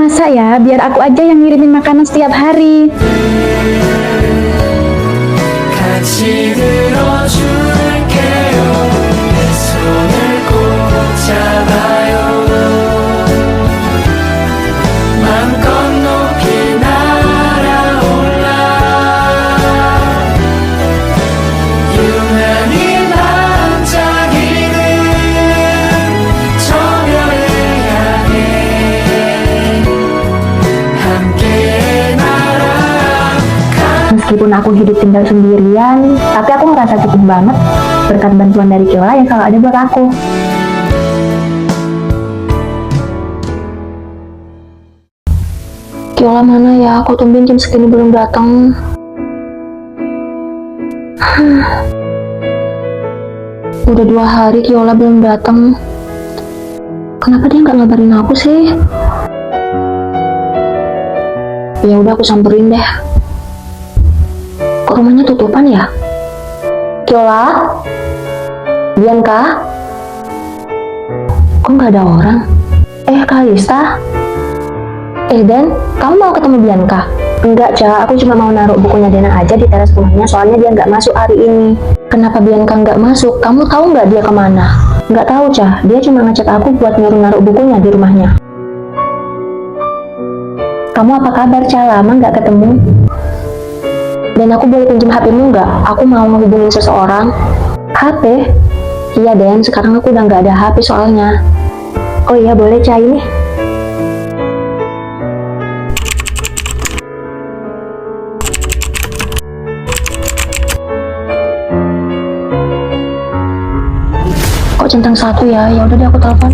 Masa ya, biar aku aja yang ngirimin makanan setiap hari. 같이 들어줄게요. 내 손을 꼭 잡아요. 맘껏 높이 날아올라. 유난히 반짝이는 저 별을 향해 함께 날아가. Meskipun aku hidup tinggal sendirian, tapi aku ngerasa cukup banget berkat bantuan dari Kiola yang selalu ada buat aku. Kiola mana ya? Aku tungguin jam segini belum datang. Udah 2 hari Kiola belum datang. Kenapa dia nggak ngabarin aku sih? Ya udah, aku samperin deh. Kok rumahnya tutupan ya? Kiola? Bianca? Kok nggak ada orang? Kalista? Dan, kamu mau ketemu Bianca? Enggak, Ca. Aku cuma mau naruh bukunya Dena aja di teras rumahnya, soalnya dia nggak masuk hari ini. Kenapa Bianca nggak masuk? Kamu tahu nggak dia kemana? Nggak tahu, Ca. Dia cuma ngechat aku buat nyuruh naruh bukunya di rumahnya. Kamu apa kabar, Ca? Lama nggak ketemu. Dan aku boleh pinjam HP-mu nggak? Aku mau menghubungi seseorang. HP? Iya, Den. Sekarang aku udah nggak ada HP soalnya. Oh iya, boleh, Ca. Ini. Kok centang 1 ya? Ya udah deh, aku telepon.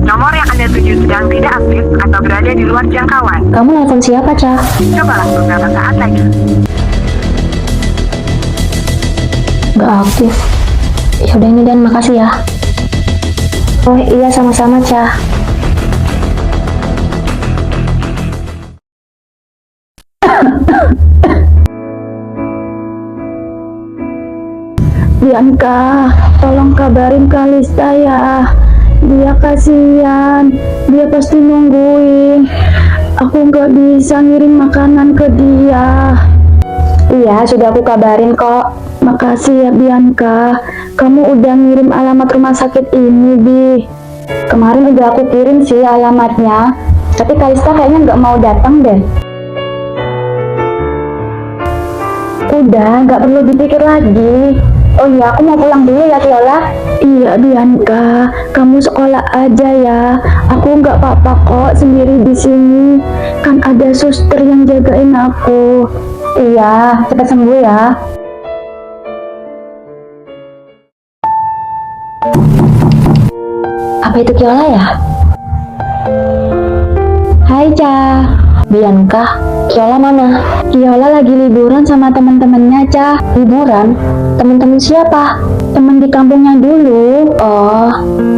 Nomor yang Anda tuju sedang tidak aktif atau berada di luar jangkauan. Kamu nelpon siapa, Ca? Cobalah beberapa saat lagi. Nggak aktif. Ya udah ini, Dan. Makasih ya. Oh iya, sama-sama, Ca. Bianca, tolong kabarin Kalista ya. Dia kasihan, dia pasti nungguin. Aku nggak bisa ngirim makanan ke dia. Iya, sudah aku kabarin kok. Makasih ya Bianca, kamu udah ngirim alamat rumah sakit ini, Bi. Kemarin udah aku kirim sih alamatnya, tapi Kalista kayaknya nggak mau datang deh. Udah, nggak perlu dipikir lagi. Oh iya, aku mau pulang dulu ya, Kiola. Iya, Bianca, kamu sekolah aja ya. Aku nggak apa-apa kok sendiri di sini. Kan ada suster yang jagain aku. Iya, cepat sembuh ya. Apa itu Kiola ya? Hai, Ca. Bianca, Kiola mana? Kiola lagi liburan sama teman-temannya, Ca. Liburan? Teman-teman siapa? Teman di kampungnya dulu. Oh,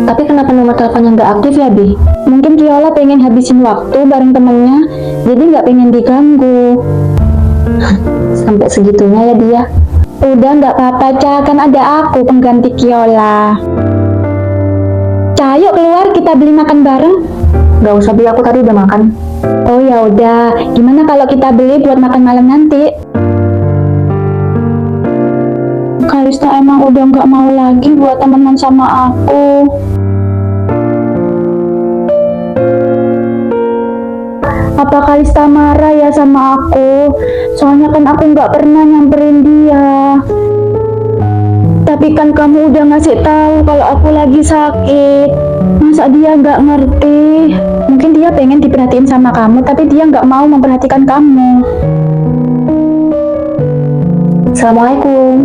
tapi kenapa nomor teleponnya nggak aktif ya, Bi? Mungkin Kiola pengen habisin waktu bareng temennya, jadi nggak pengen diganggu. Sampai segitunya ya dia. Udah, nggak apa-apa, Ca. Kan ada aku pengganti Kiola. Ca, yuk keluar kita beli makan bareng. Nggak usah, Bi. Aku tadi udah makan. Oh ya udah, gimana kalau kita beli buat makan malam nanti? Kalista emang udah nggak mau lagi buat temenan sama aku. Apa Kalista marah ya sama aku? Soalnya kan aku nggak pernah nyamperin dia. Tapi kan kamu udah ngasih tahu kalau aku lagi sakit. Masa dia nggak ngerti? Mungkin dia pengen diperhatiin sama kamu, tapi dia nggak mau memperhatikan kamu. Assalamualaikum.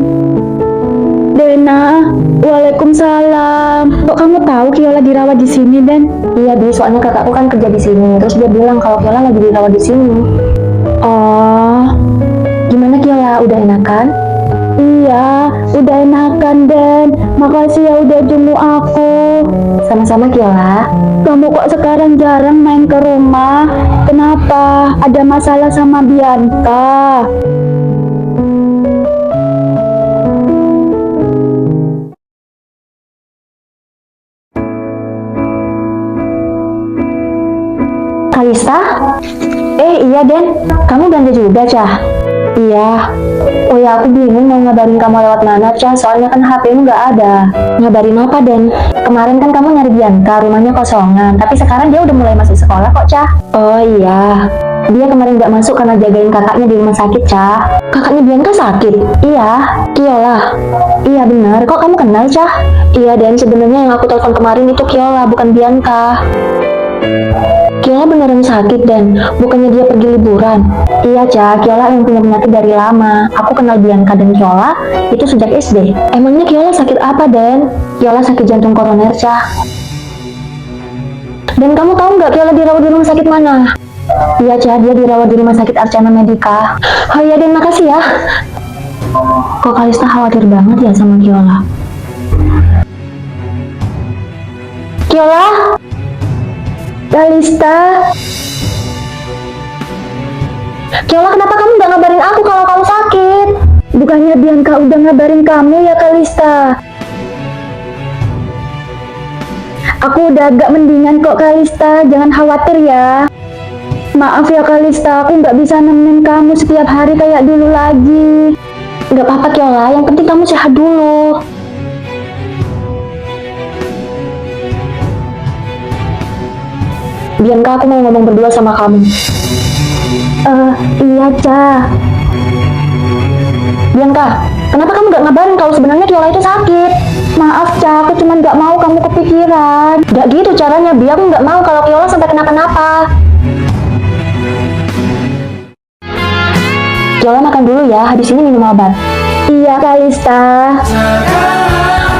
Dena, waalaikumsalam. Kok kamu tahu Kiola dirawat di sini, Den? Iya, Bi. Soalnya kakakku kan kerja di sini. Terus dia bilang kalau Kiola lagi dirawat di sini. Oh, gimana Kiola? Udah enakan? Iya, udah enakan, Den. Makasih ya udah jenguk aku. Sama-sama, Kiola. Kamu kok sekarang jarang main ke rumah? Kenapa? Ada masalah sama Bianca? Iya Den, kamu belanja juga Cah? Iya. Oh ya, aku bingung mau ngabarin kamu lewat mana Cah, soalnya kan HP-mu nggak ada. Ngabarin apa Den? Kemarin kan kamu nyari Bianca, rumahnya kosongan, tapi sekarang dia udah mulai masuk sekolah kok Cah. Oh iya, dia kemarin nggak masuk karena jagain kakaknya di rumah sakit Cah. Kakaknya Bianca sakit? Iya, Kiola. Iya benar, kok kamu kenal Cah? Iya Den, sebenarnya yang aku telepon kemarin itu Kiola, bukan Bianca. Kiola beneran sakit Dan, bukannya dia pergi liburan. Iya Cah, Kiola yang punya penyakit dari lama. Aku kenal Bianca dan Kiola itu sejak SD. Emangnya Kiola sakit apa Dan? Kiola sakit jantung koroner Cah. Dan kamu tahu nggak Kiola dirawat di rumah sakit mana? Iya Cah, dia dirawat di rumah sakit Arcana Medica. Oh iya Den, makasih ya. Kok Kalista khawatir banget ya sama Kiola? Kiola? Kalista? Kiola, kenapa kamu nggak ngabarin aku kalau kamu sakit? Bukannya Bianca udah ngabarin kamu ya Kalista? Aku udah agak mendingan kok Kalista, jangan khawatir ya. Maaf ya Kalista, aku nggak bisa nemenin kamu setiap hari kayak dulu lagi. Nggak apa-apa Kiola, yang penting kamu sehat dulu. Bianca, aku mau ngomong berdua sama kamu. Iya Cah. Bianca, kenapa kamu nggak ngabarin kalau sebenarnya Kiola itu sakit? Maaf Cah, aku cuma nggak mau kamu kepikiran. Nggak gitu caranya, biar aku nggak mau kalau Kiola sampai kenapa-napa. Kiola makan dulu ya, habis ini minum obat. Iya Kalista.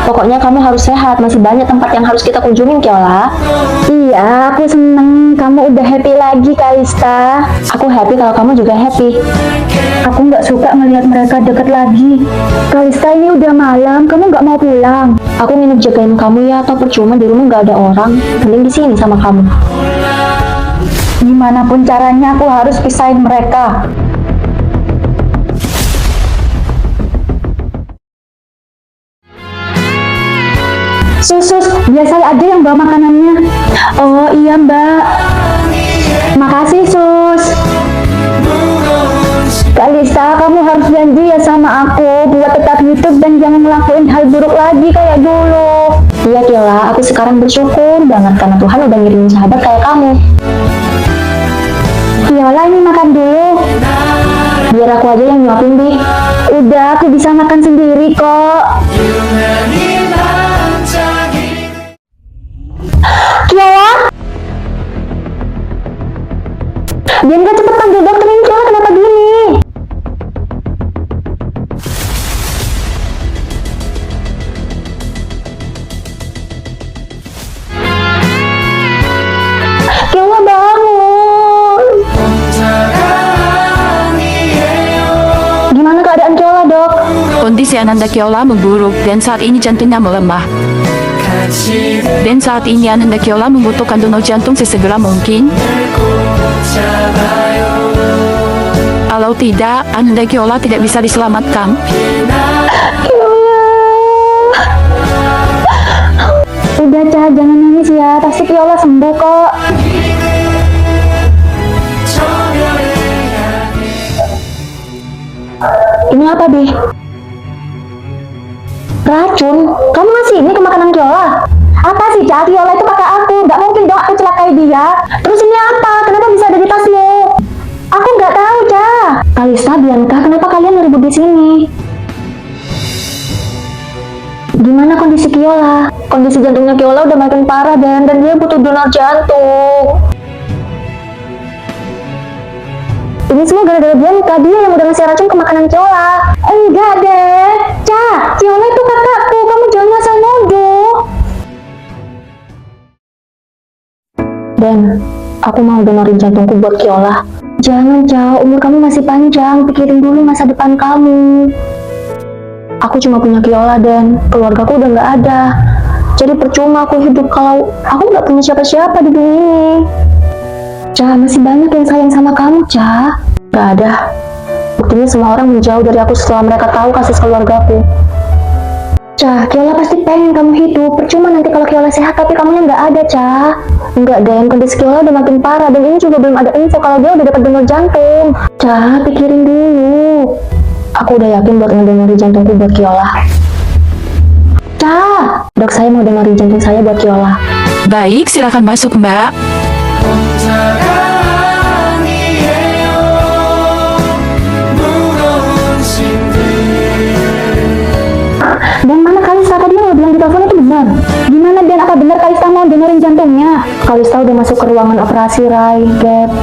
Pokoknya kamu harus sehat, masih banyak tempat yang harus kita kunjungin Kiola. Iya, aku seneng kamu udah happy lagi Kalista. Aku happy kalau kamu juga happy. Aku nggak suka melihat mereka deket lagi. Kalista, ini udah malam, kamu nggak mau pulang? Aku nginep jagain kamu ya, atau percuma di rumah nggak ada orang. Mending di sini sama kamu. Gimana pun caranya aku harus pisahin mereka. Sus, biar saya aja yang bawa makanannya. Oh iya Mbak. Makasih Sus. Kalista, kamu harus janji ya sama aku buat tetap hidup dan jangan ngelakuin hal buruk lagi kayak dulu. Iya Kiola, aku sekarang bersyukur banget karena Tuhan udah ngirimin sahabat kayak kamu. Kiola, ini makan dulu. Biar aku aja yang nyuapin Bi. Udah, aku bisa makan sendiri kok. Kiola? Bianca, cepet panggil dokter, ini Kiola kenapa gini? Kiola bangun. Gimana keadaan Kiola dok? Kondisi Ananda Kiola memburuk dan saat ini jantungnya melemah. Dan saat ini Ananda Kiola membutuhkan donor jantung sesegera mungkin. Kalau tidak, Ananda Kiola tidak bisa diselamatkan. Udah Cah, jangan nangis ya, pasti Kiola sembuh kok. Ini apa Bi? Racun? Kamu ngasih ini ke makanan Kiola? Apa sih Cah? Kiola itu kakak aku, nggak mungkin dong aku celakai dia. Terus ini apa? Kenapa bisa ada di tasmu? Aku nggak tahu Cah. Kalista, Bianca, kenapa kalian ribut di sini? Gimana kondisi Kiola? Kondisi jantungnya Kiola udah makin parah dan dia butuh donor jantung. Ini semua gara-gara Bianca, dia yang udah ngasih racun ke makanan Kiola. Enggak deh, Cah, Kiola itu kakakku, kamu jangan asal nuduh. Dan, aku mau donorin jantungku buat Kiola. Jangan Cah, umur kamu masih panjang, pikirin dulu masa depan kamu. Aku cuma punya Kiola dan keluargaku udah nggak ada. Jadi percuma aku hidup kalau aku nggak punya siapa-siapa di dunia ini. Cah, masih banyak yang sayang sama kamu, Cah. Gak ada. Buktinya semua orang menjauh dari aku setelah mereka tahu kasus keluargaku. Cah, Kiola pasti pengen kamu hidup. Percuma nanti kalau Kiola sehat tapi kamunya nggak ada, Cah. Enggak, Dan. Kondisi Kiola udah makin parah dan ini juga belum ada info kalau dia udah dapat donor jantung. Cah, pikirin dulu. Aku udah yakin buat ngedonori jantungku buat Kiola. Cah, dok, saya mau donori jantung saya buat Kiola. Baik, silakan masuk mbak. 혼자가 아니에요 무거운 짐들 Dan mana Kalista tadi yang lo bilang di telepon itu benar? Gimana Dan, apa benar Kalista mau donorin jantungnya? Kalista udah masuk ke ruangan operasi, Rai, Gap.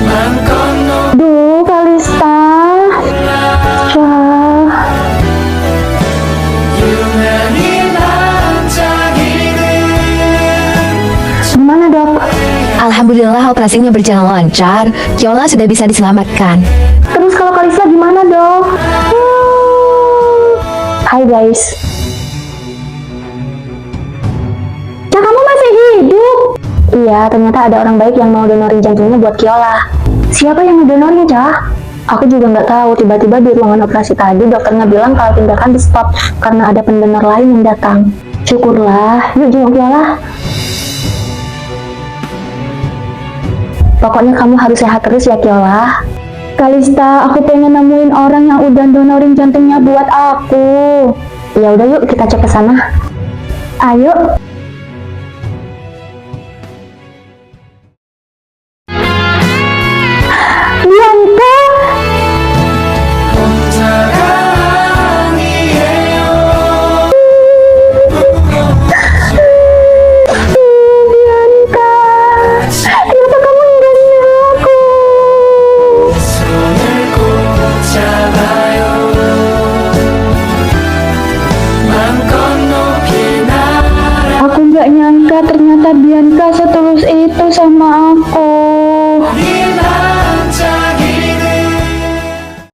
맘껏 Duh, Kalista. Cah. 유난히 반짝이는 Gimana, Dok? Alhamdulillah operasinya berjalan lancar. Kiola sudah bisa diselamatkan. Terus kalau Kalista gimana, Dok? Hai, guys. Cah, kamu masih hidup? Iya, ternyata ada orang baik yang mau donorin jantungnya buat Kiola. Siapa yang ngedonorin, Cah? Aku juga nggak tahu. Tiba-tiba di ruangan operasi tadi, dokternya bilang kalau tindakan di stop karena ada pendonor lain yang datang. Syukurlah. Yuk, jenguk Kiola. Pokoknya kamu harus sehat terus ya, Kiola. Kalista, aku pengen nemuin orang yang udah donorin jantungnya buat aku. Ya udah, yuk kita cek ke sana. Ayo. Bianca. 혼자가 아니에요 Bianca. Kenapa kamu ninggalin aku? 손을 꼭 잡아요 맘껏 높이 날아 Aku nggak nyangka ternyata Bianca setulus itu sama aku.